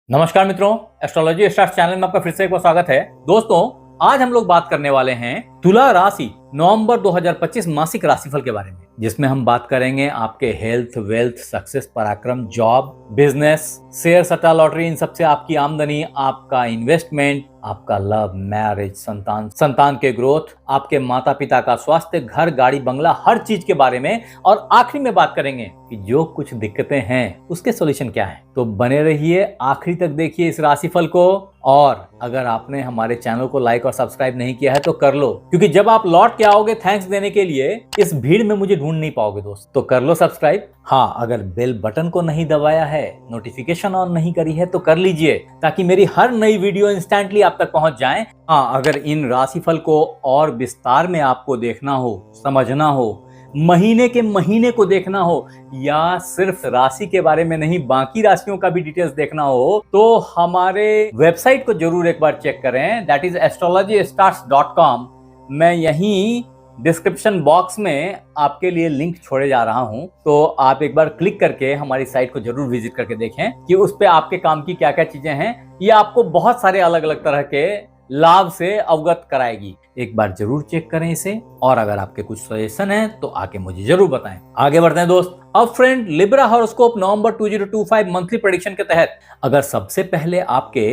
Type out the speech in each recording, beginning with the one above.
नमस्कार मित्रों, astrology stars channel में आपका फिर से एक बार स्वागत है। दोस्तों, आज हम लोग बात करने वाले हैं तुला राशि नवंबर 2025 मासिक राशिफल के बारे में, जिसमें हम बात करेंगे आपके हेल्थ, वेल्थ, सक्सेस, पराक्रम, जॉब, बिजनेस, शेयर, सट्टा, लॉटरी, इन सबसे आपकी आमदनी, आपका इन्वेस्टमेंट, आपका लव, मैरिज, संतान के ग्रोथ, आपके माता पिता का स्वास्थ्य, घर, गाड़ी, बंगला, हर चीज के बारे में। और आखिरी में बात करेंगे कि जो कुछ दिक्कतें हैं उसके सॉल्यूशन क्या है। तो बने रहिए, आखिरी तक देखिए इस राशिफल को। और अगर आपने हमारे चैनल को लाइक और सब्सक्राइब नहीं किया है तो कर लो, क्योंकि जब आप लौट के आओगे थैंक्स देने के लिए, इस भीड़ में मुझे ढूंढ नहीं पाओगे दोस्त। तो कर लो सब्सक्राइब। हाँ, अगर बेल बटन को नहीं दबाया है, नोटिफिकेशन ऑन नहीं करी है तो कर लीजिए, ताकि मेरी हर नई वीडियो इंस्टेंटली आप तक पहुंच जाए। हाँ, अगर इन राशिफल को और विस्तार में आपको देखना हो, समझना हो, महीने के महीने को देखना हो, या सिर्फ राशि के बारे में नहीं बाकी राशियों का भी डिटेल्स देखना हो, तो हमारे वेबसाइट को जरूर एक बार चेक करें। That is astrologystars.com। मैं यहीं डिस्क्रिप्शन बॉक्स में आपके लिए लिंक छोड़े जा रहा हूं, तो आप एक बार क्लिक करके हमारी साइट को जरूर विजिट करके देखें कि उस पे आपके काम की क्या क्या चीजें हैं। ये आपको बहुत सारे अलग अलग तरह के लाभ से अवगत कराएगी। एक बार जरूर चेक करें इसे, और अगर आपके कुछ सजेशन है तो आके मुझे जरूर बताएं। आगे बढ़ते हैं दोस्त। अब फ्रेंड, लिब्रा हॉरोस्कोप नवंबर 2025 मंथली प्रेडिक्शन के तहत अगर सबसे पहले आपके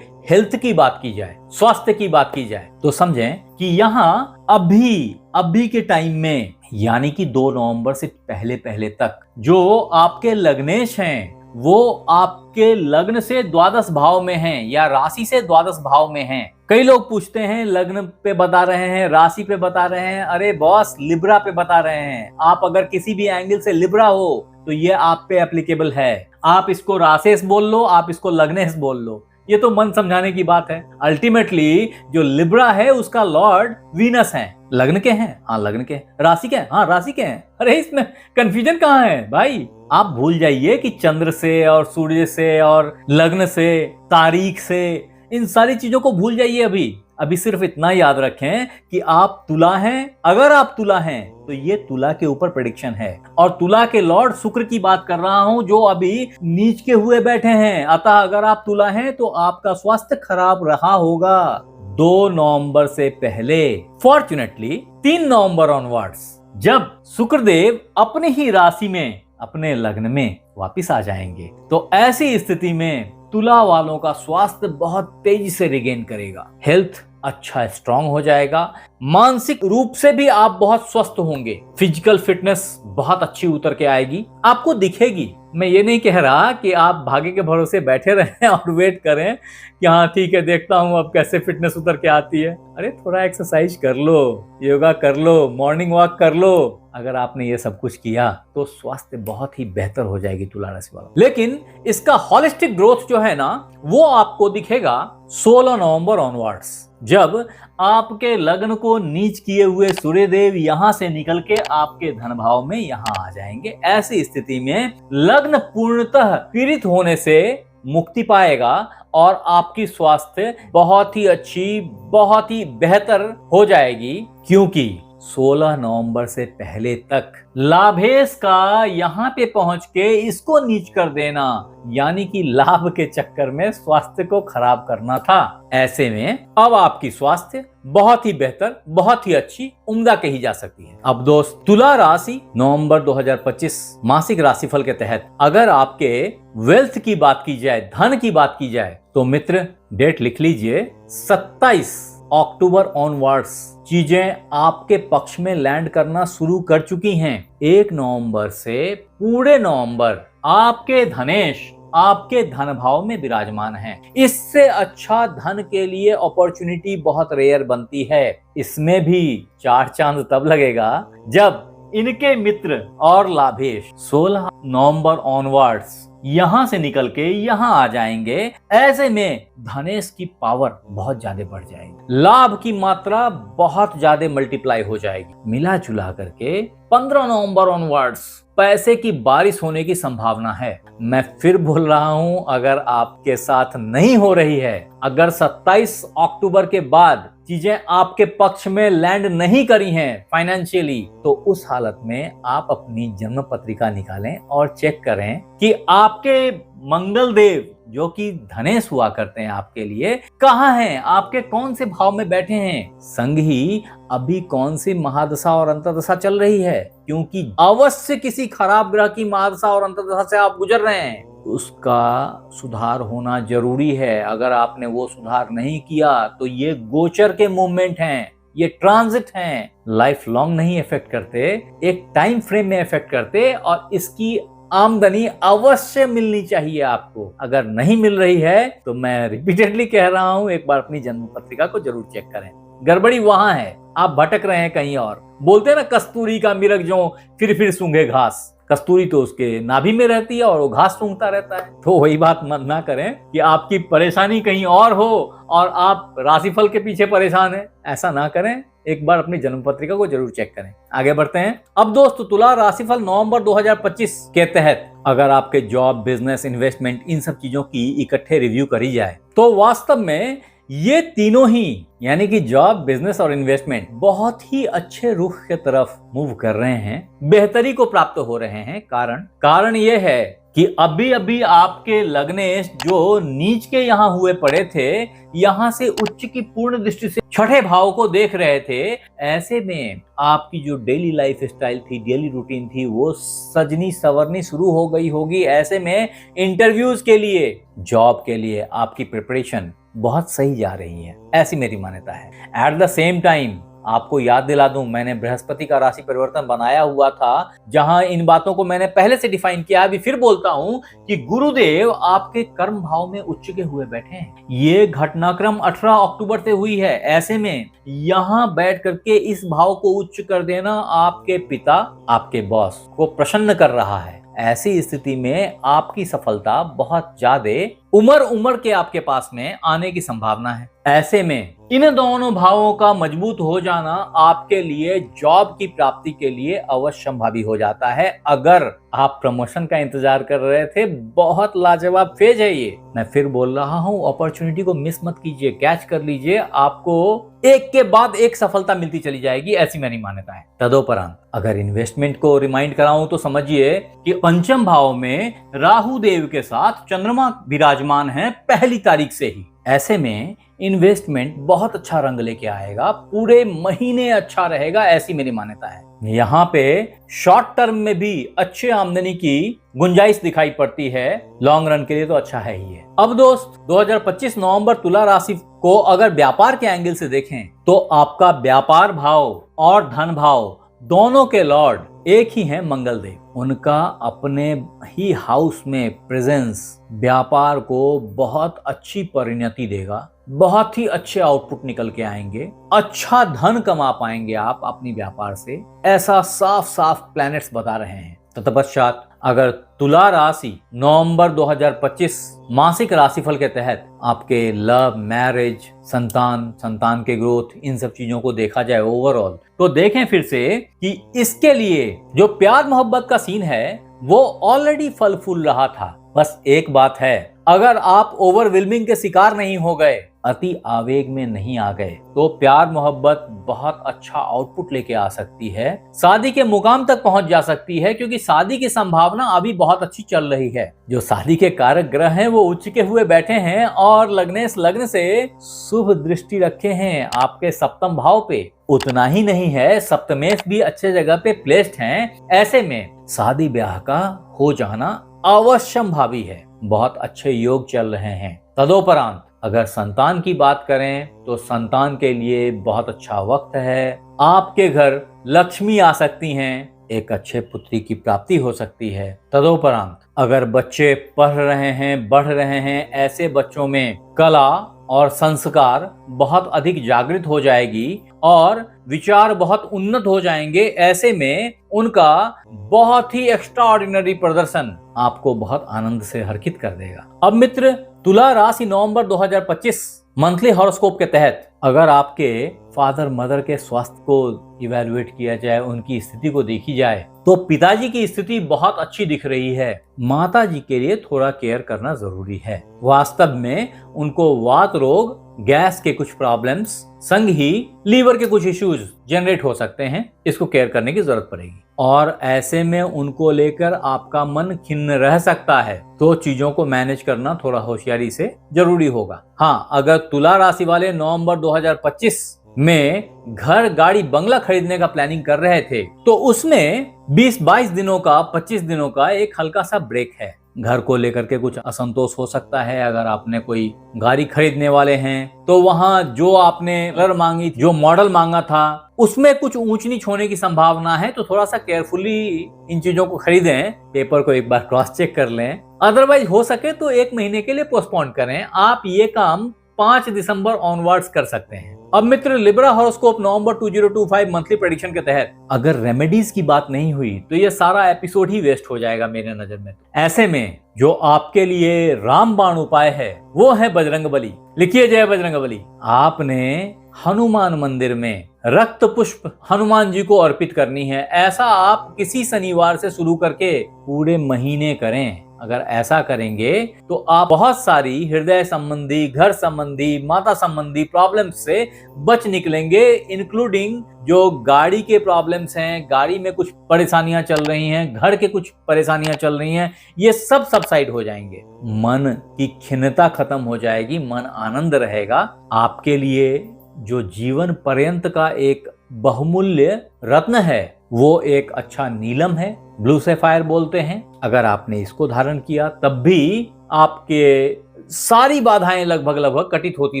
हेल्थ की बात की जाए, स्वास्थ्य की बात की जाए, तो समझें कि यहाँ अभी के टाइम में, यानी कि 2 नवंबर से पहले तक जो आपके लग्नेश हैं वो आपके लग्न से द्वादश भाव में हैं या राशि से द्वादश भाव में हैं। कई लोग पूछते हैं लग्न पे बता रहे हैं, राशि पे बता रहे हैं। अरे बॉस, लिब्रा पे बता रहे हैं। आप अगर किसी भी एंगल से लिब्रा हो तो ये आप पे एप्लीकेबल है। आप इसको राशेस बोल लो, आप इसको लग्नेश बोल लो, ये तो मन समझाने की बात है। अल्टीमेटली जो लिब्रा है उसका लॉर्ड वीनस है। लग्न के हैं? हाँ लग्न के। राशि के हैं? हाँ राशि के हैं। अरे इसमें कंफ्यूजन कहाँ है भाई? आप भूल जाइए कि चंद्र से और सूर्य से और लग्न से, तारीख से, इन सारी चीजों को भूल जाइए। अभी सिर्फ इतना याद रखें कि आप तुला हैं। अगर आप तुला हैं तो ये तुला के ऊपर प्रेडिक्शन है, और तुला के लॉर्ड शुक्र की बात कर रहा हूं जो अभी नीच के हुए बैठे हैं। अतः अगर आप तुला हैं तो आपका स्वास्थ्य खराब रहा होगा 2 नवंबर से पहले। फॉर्चुनेटली 3 नवंबर ऑनवर्ड्स जब शुक्रदेव अपने ही राशि में, अपने लग्न में वापिस आ जाएंगे, तो ऐसी स्थिति में तुला वालों का स्वास्थ्य बहुत तेजी से रिगेन करेगा। हेल्थ अच्छा स्ट्रांग हो जाएगा। मानसिक रूप से भी आप बहुत स्वस्थ होंगे। फिजिकल फिटनेस बहुत अच्छी उतर के आएगी, आपको दिखेगी। मैं ये नहीं कह रहा कि आप भाग्य के भरोसे बैठे रहें और वेट करें कि हाँ ठीक है, देखता हूं अब कैसे फिटनेस उतर के आती है। अरे थोड़ा एक्सरसाइज कर लो, योगा कर लो, मॉर्निंग वॉक कर लो। अगर आपने ये सब कुछ किया तो स्वास्थ्य बहुत ही बेहतर हो जाएगी तुला राशि वालों। लेकिन इसका हॉलिस्टिक ग्रोथ जो है ना, वो आपको दिखेगा 16 नवंबर ऑनवर्ड्स, जब आपके लग्न को नीच किए हुए सूर्यदेव यहां से निकल के आपके धन भाव में यहां आ जाएंगे। ऐसी स्थिति में लग्न पूर्णतः पीड़ित होने से मुक्ति पाएगा और आपकी स्वास्थ्य बहुत ही अच्छी, बहुत ही बेहतर हो जाएगी, क्योंकि 16 नवंबर से पहले तक लाभेश का यहाँ पे पहुंच के इसको नीच कर देना, यानी कि लाभ के चक्कर में स्वास्थ्य को खराब करना था। ऐसे में अब आपकी स्वास्थ्य बहुत ही बेहतर, बहुत ही अच्छी, उम्दा कही जा सकती है। अब दोस्त, तुला राशि नवंबर 2025 मासिक राशिफल के तहत अगर आपके वेल्थ की बात की जाए, धन की बात की जाए, तो मित्र डेट लिख लीजिए, 27 अक्टूबर ऑनवर्ड्स चीजें आपके पक्ष में लैंड करना शुरू कर चुकी हैं। 1 नवंबर से पूरे नवंबर आपके धनेश आपके धन भाव में विराजमान हैं। इससे अच्छा धन के लिए अपॉर्चुनिटी बहुत रेयर बनती है। इसमें भी 4 चांद तब लगेगा जब इनके मित्र और लाभेश 16 नवंबर ऑनवर्ड्स यहां से निकल के यहां आ जाएंगे। ऐसे में धनेश की पावर बहुत ज्यादा बढ़ जाएगी, लाभ की मात्रा बहुत ज्यादा मल्टीप्लाई हो जाएगी। मिला जुला करके 15 नवंबर ऑनवर्ड्स पैसे की बारिश होने की संभावना है। मैं फिर बोल रहा हूं, अगर आपके साथ नहीं हो रही है, अगर 27 अक्टूबर के बाद चीजें आपके पक्ष में लैंड नहीं करी हैं फाइनेंशियली, तो उस हालत में आप अपनी जन्म पत्रिका निकालें और चेक करें कि आपके मंगल देव जो कि धनेश हुआ करते हैं आपके लिए कहाँ हैं, आपके कौन से भाव में बैठे हैं, संग ही अभी कौन सी महादशा और अंतर्दशा चल रही है, क्योंकि अवश्य किसी खराब ग्रह की महादशा और अंतर्दशा से आप गुजर रहे हैं, उसका सुधार होना जरूरी है। अगर आपने वो सुधार नहीं किया तो ये गोचर के मूवमेंट हैं, ये ट्रांजिट हैं, लाइफ लॉन्ग नहीं इफेक्ट करते, एक टाइम फ्रेम में इफेक्ट करते, और इसकी आमदनी अवश्य मिलनी चाहिए आपको। अगर नहीं मिल रही है तो मैं रिपीटेडली कह रहा हूं, एक बार अपनी जन्म पत्रिका को जरूर चेक करें। गड़बड़ी वहां है, आप भटक रहे हैं कहीं और। बोलते हैं ना, कस्तूरी का मिरग जो फिर सूंघे घास। कस्तूरी तो उसके नाभि में रहती है और वो घास सूंघता रहता है। तो वही बात मत ना करें कि आपकी परेशानी कहीं और हो और आप राशिफल के पीछे परेशान हैं। ऐसा ना करें, एक बार अपनी जन्म पत्रिका को जरूर चेक करें। आगे बढ़ते हैं। अब दोस्त, तुला राशिफल नवंबर 2025 के तहत अगर आपके जॉब, बिजनेस, इन्वेस्टमेंट, इन सब चीजों की इकट्ठे रिव्यू करी जाए तो वास्तव में ये तीनों ही, यानी कि जॉब, बिजनेस और इन्वेस्टमेंट, बहुत ही अच्छे रुख के तरफ मूव कर रहे हैं, बेहतरी को प्राप्त हो रहे हैं। कारण ये है कि अभी अभी आपके लग्नेश जो नीच के यहाँ हुए पड़े थे, यहाँ से उच्च की पूर्ण दृष्टि से छठे भाव को देख रहे थे। ऐसे में आपकी जो डेली लाइफ स्टाइल थी, डेली रूटीन थी, वो सजनी सवरनी शुरू हो गई होगी। ऐसे में इंटरव्यूज के लिए, जॉब के लिए आपकी प्रिपरेशन बहुत सही जा रही है, ऐसी मेरी मान्यता है। एट द सेम टाइम आपको याद दिला दूं, मैंने बृहस्पति का राशि परिवर्तन बनाया हुआ था, जहां इन बातों को मैंने पहले से डिफाइन किया। अभी फिर बोलता हूं कि गुरुदेव आपके कर्म भाव में उच्च के हुए बैठे हैं। ये घटनाक्रम 18 अक्टूबर से हुई है। ऐसे में यहां बैठ करके इस भाव को उच्च कर देना आपके पिता, आपके बॉस को प्रसन्न कर रहा है। ऐसी स्थिति में आपकी सफलता बहुत ज्यादा उम्र के आपके पास में आने की संभावना है। ऐसे में इन दोनों भावों का मजबूत हो जाना आपके लिए जॉब की प्राप्ति के लिए अवश्य संभावी हो जाता है। अगर आप प्रमोशन का इंतजार कर रहे थे, बहुत लाजवाब फेज है ये। मैं फिर बोल रहा हूँ, अपॉर्चुनिटी को मिस मत कीजिए, कैच कर लीजिए, आपको एक के बाद एक सफलता मिलती चली जाएगी, ऐसी मेरी मान्यता है। तदोपरांत अगर इन्वेस्टमेंट को रिमाइंड कराऊं तो समझिए कि पंचम भाव में राहु देव के साथ चंद्रमा विराजमान है पहली तारीख से ही। ऐसे में इन्वेस्टमेंट बहुत अच्छा रंग लेके आएगा, पूरे महीने अच्छा रहेगा, ऐसी मेरी मान्यता है। यहाँ पे शॉर्ट टर्म में भी अच्छे आमदनी की गुंजाइश दिखाई पड़ती है, लॉन्ग रन के लिए तो अच्छा है ही है। अब दोस्त, 2025 नवंबर तुला राशि को अगर व्यापार के एंगल से देखें तो आपका व्यापार भाव और धन भाव दोनों के लॉर्ड एक ही हैं, मंगल देव। उनका अपने ही हाउस में प्रेजेंस व्यापार को बहुत अच्छी परिणति देगा, बहुत ही अच्छे आउटपुट निकल के आएंगे, अच्छा धन कमा पाएंगे आप अपनी व्यापार से, ऐसा साफ साफ प्लैनेट्स बता रहे हैं। तत्पश्चात अगर तुला राशि नवंबर 2025 मासिक राशिफल के तहत आपके लव, मैरिज, संतान के ग्रोथ, इन सब चीजों को देखा जाए ओवरऑल, तो देखें फिर से कि इसके लिए जो प्यार मोहब्बत का सीन है वो ऑलरेडी फल फूल रहा था। बस एक बात है, अगर आप ओवरवेलमिंग के शिकार नहीं हो गए, अति आवेग में नहीं आ गए, तो प्यार मोहब्बत बहुत अच्छा आउटपुट लेके आ सकती है, शादी के मुकाम तक पहुंच जा सकती है, क्योंकि शादी की संभावना अभी बहुत अच्छी चल रही है। जो शादी के कारक ग्रह हैं वो उच्च के हुए बैठे हैं और लग्नेश लग्न से शुभ दृष्टि रखे हैं आपके सप्तम भाव पे। उतना ही नहीं है, सप्तमेश भी अच्छे जगह पे प्लेस्ड हैं। ऐसे में शादी ब्याह का हो जाना अवश्य भावी है, बहुत अच्छे योग चल रहे हैं। तदोपरांत अगर संतान की बात करें तो संतान के लिए बहुत अच्छा वक्त है। आपके घर लक्ष्मी आ सकती हैं, एक अच्छे पुत्री की प्राप्ति हो सकती है। तदोपरांत अगर बच्चे पढ़ रहे हैं, बढ़ रहे हैं, ऐसे बच्चों में कला और संस्कार बहुत अधिक जागृत हो जाएगी और विचार बहुत उन्नत हो जाएंगे। ऐसे में उनका बहुत ही एक्स्ट्राऑर्डिनरी प्रदर्शन आपको बहुत आनंद से हर्षित कर देगा। अब मित्र, तुला राशि नवंबर 2025 मंथली हॉरोस्कोप के तहत अगर आपके फादर मदर के स्वास्थ्य को इवैल्यूएट किया जाए, उनकी स्थिति को देखी जाए, तो पिताजी की स्थिति बहुत अच्छी दिख रही है। माता जी के लिए थोड़ा केयर करना जरूरी है। वास्तव में उनको वात रोग गैस के कुछ प्रॉब्लम्स संग ही लीवर के कुछ इश्यूज जनरेट हो सकते हैं। इसको केयर करने की जरूरत पड़ेगी और ऐसे में उनको लेकर आपका मन खिन्न रह सकता है, तो चीजों को मैनेज करना थोड़ा होशियारी से जरूरी होगा। हाँ, अगर तुला राशि वाले नवंबर 2025 में घर, गाड़ी, बंगला खरीदने का प्लानिंग कर रहे थे तो उसमें 20-22 दिनों का, 25 दिनों का एक हल्का सा ब्रेक है। घर को लेकर के कुछ असंतोष हो सकता है। अगर आपने कोई गाड़ी खरीदने वाले हैं तो वहां जो आपने कलर मांगी, जो मॉडल मांगा था, उसमें कुछ ऊंच नीच होने की संभावना है, तो थोड़ा सा केयरफुली इन चीजों को खरीदें। पेपर को एक बार क्रॉस चेक कर लें। अदरवाइज हो सके तो 1 महीने के लिए पोस्टपोन करें। आप ये काम 5 दिसंबर ऑनवर्ड्स कर सकते हैं। अब मित्र, लिब्रा हॉरोस्कोप नवंबर 2025 मंथली प्रेडिक्शन के तहत अगर रेमेडीज की बात नहीं हुई तो ये सारा एपिसोड ही वेस्ट हो जाएगा मेरे नजर में। ऐसे में जो आपके लिए रामबाण उपाय है वो है बजरंगबली। लिखिए जय बजरंगबली। आपने हनुमान मंदिर में रक्त पुष्प हनुमान जी को अर्पित करनी है। ऐसा आप किसी शनिवार से शुरू करके पूरे महीने करें। अगर ऐसा करेंगे तो आप बहुत सारी हृदय संबंधी, घर संबंधी, माता संबंधी प्रॉब्लम्स से बच निकलेंगे, इंक्लूडिंग जो गाड़ी के प्रॉब्लम्स हैं, गाड़ी में कुछ परेशानियां चल रही हैं, घर के कुछ परेशानियां चल रही हैं, ये सब सबसाइड हो जाएंगे। मन की खिन्नता खत्म हो जाएगी, मन आनंद रहेगा। आपके लिए जो जीवन पर्यंत का एक बहुमूल्य रत्न है वो एक अच्छा नीलम है, ब्लू सैफायर बोलते हैं। अगर आपने इसको धारण किया तब भी आपके सारी बाधाएं लगभग कटित होती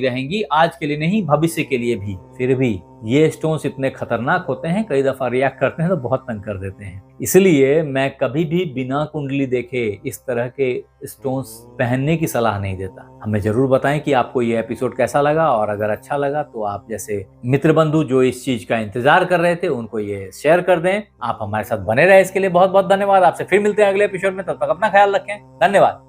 रहेंगी, आज के लिए नहीं भविष्य के लिए भी। फिर भी ये स्टोन्स इतने खतरनाक होते हैं, कई दफा रिएक्ट करते हैं तो बहुत तंग कर देते हैं। इसलिए मैं कभी भी बिना कुंडली देखे इस तरह के स्टोन्स पहनने की सलाह नहीं देता। हमें जरूर बताएं कि आपको ये एपिसोड कैसा लगा, और अगर अच्छा लगा तो आप जैसे मित्र बंधु जो इस चीज का इंतजार कर रहे थे उनको ये शेयर कर दें। आप हमारे साथ बने रहे, इसके लिए बहुत बहुत धन्यवाद। आपसे फिर मिलते हैं अगले एपिसोड में, तब तक अपना ख्याल रखें। धन्यवाद।